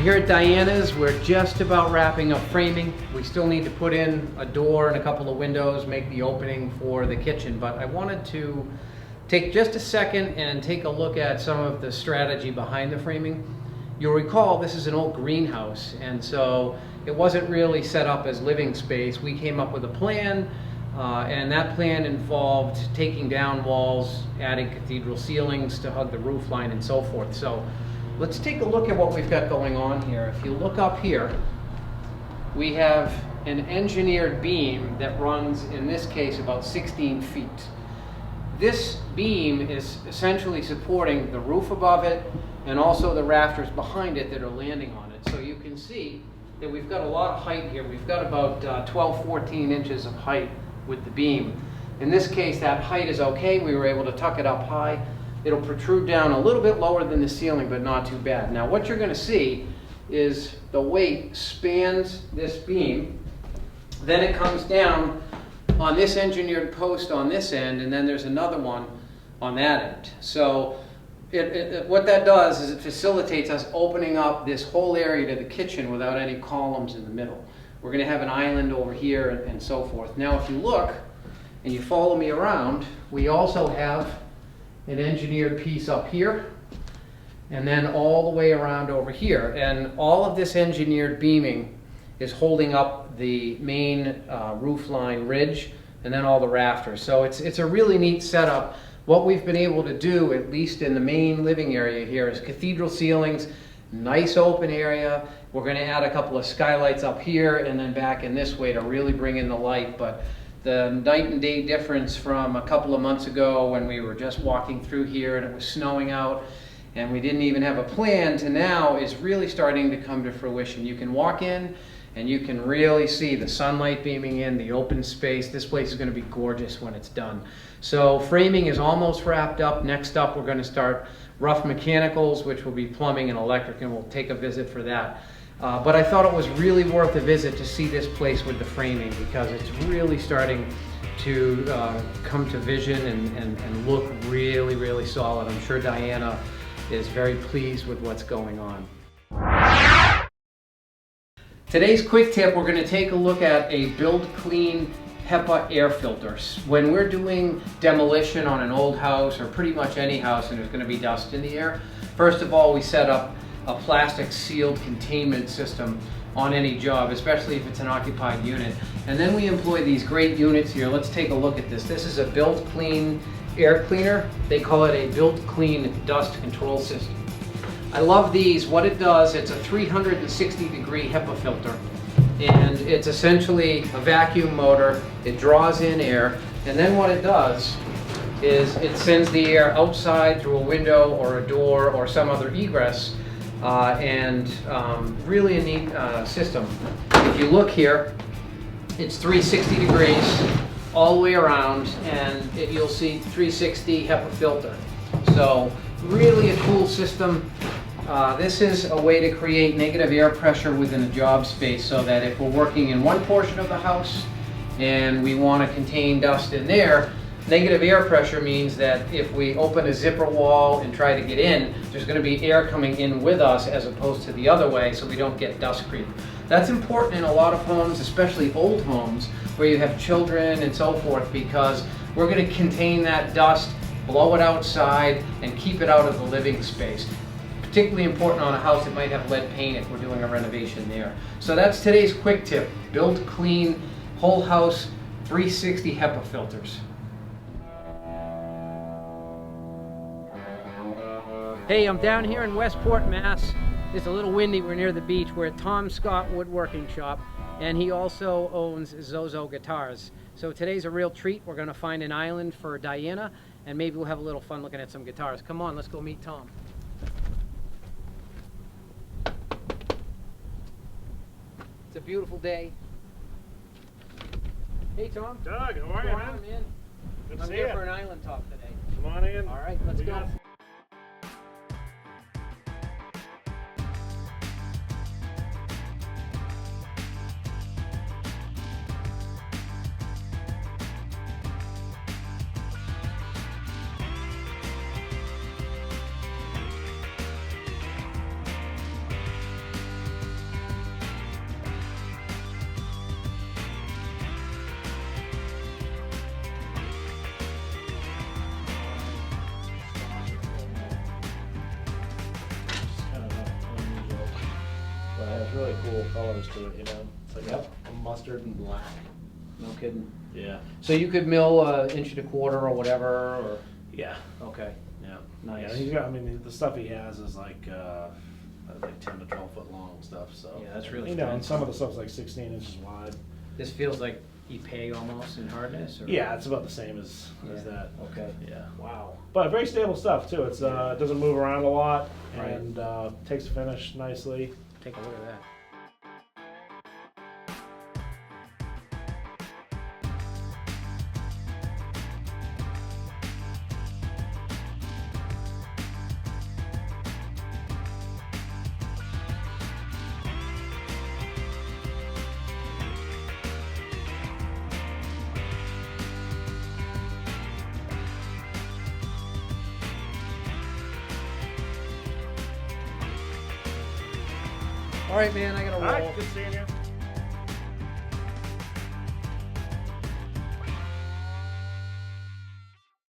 here at Diana's, we're just about wrapping up framing. We still need to put in a door and a couple of windows, make the opening for the kitchen, but I wanted to take just a second and take a look at some of the strategy behind the framing. You'll recall this is an old greenhouse, and so it wasn't really set up as living space. We came up with a plan, and that plan involved taking down walls, adding cathedral ceilings to hug the roof line, and so forth. So let's take a look at what we've got going on here. If you look up here, we have an engineered beam that runs, in this case, about 16 feet. This beam is essentially supporting the roof above it and also the rafters behind it that are landing on it. So you can see that we've got a lot of height here. We've got about 12, 14 inches of height with the beam. In this case, that height is okay. We were able to tuck it up high. It'll protrude down a little bit lower than the ceiling, but not too bad. Now what you're going to see is the weight spans this beam, then it comes down on this engineered post on this end, and then there's another one on that end. So what that does is it facilitates us opening up this whole area to the kitchen without any columns in the middle. We're going to have an island over here and so forth. Now if you look and you follow me around, we also have an engineered piece up here and then all the way around over here, and all of this engineered beaming is holding up the main roof line ridge and then all the rafters. So it's a really neat setup. What we've been able to do, at least in the main living area here, is cathedral ceilings, nice open area. We're going to add a couple of skylights up here and then back in this way to really bring in the light. But the night and day difference from a couple of months ago when we were just walking through here and it was snowing out and we didn't even have a plan to now is really starting to come to fruition. You can walk in and you can really see the sunlight beaming in, the open space. This place is going to be gorgeous when it's done. So framing is almost wrapped up. Next up, we're going to start rough mechanicals, which will be plumbing and electric, and we'll take a visit for that. But I thought it was really worth a visit to see this place with the framing because it's really starting to come to vision and look really, really solid. I'm sure Diana is very pleased with what's going on. Today's quick tip, we're going to take a look at a Build Clean HEPA air filters. When we're doing demolition on an old house or pretty much any house and there's going to be dust in the air, first of all we set up a plastic sealed containment system on any job, especially if it's an occupied unit. And then we employ these great units here. Let's take a look at this. This is a Build Clean air cleaner. They call it a Build Clean dust control system. I love these. What it does, it's a 360-degree HEPA filter. And it's essentially a vacuum motor. It draws in air. And then what it does is it sends the air outside through a window or a door or some other egress. Really a neat system. If you look here, it's 360 degrees all the way around, and you'll see 360 HEPA filter. So really a cool system. This is a way to create negative air pressure within a job space so that if we're working in one portion of the house and we want to contain dust in there, negative air pressure means that if we open a zipper wall and try to get in, there's going to be air coming in with us as opposed to the other way, so we don't get dust creep. That's important in a lot of homes, especially old homes where you have children and so forth, because we're going to contain that dust, blow it outside, and keep it out of the living space. Particularly important on a house that might have lead paint if we're doing a renovation there. So that's today's quick tip. Build Clean whole house 360 HEPA filters. Hey, I'm down here in Westport, Mass. It's a little windy. We're near the beach. We're at Thom Scott woodworking shop, and he also owns ZoZo guitars. So today's a real treat. We're going to find an island for Diana, and maybe we'll have a little fun looking at some guitars. Come on, let's go meet Tom. It's a beautiful day. Hey, Tom. Doug, how are you, man? Good to see you. I'm here for an island talk today. Come on in. All right, let's go. cool colors to it, you know? It's like Yep. a mustard and black. No kidding. Yeah. So you could mill an inch and a quarter or whatever, or, Yeah. okay, Yeah. nice. Yeah, he's got, I mean, the stuff he has is like 10 to 12 foot long stuff, so. Yeah, that's really You know, and fancy. some of the stuff's like 16 inches wide. This feels like EPA almost in hardness, or? Yeah, it's about the same as Yeah. that. Okay. Yeah. Wow. But very stable stuff too. It's it doesn't move around a lot Right. and takes the finish nicely. Take a look at that. All right, man, I gotta All roll. right, good seeing you.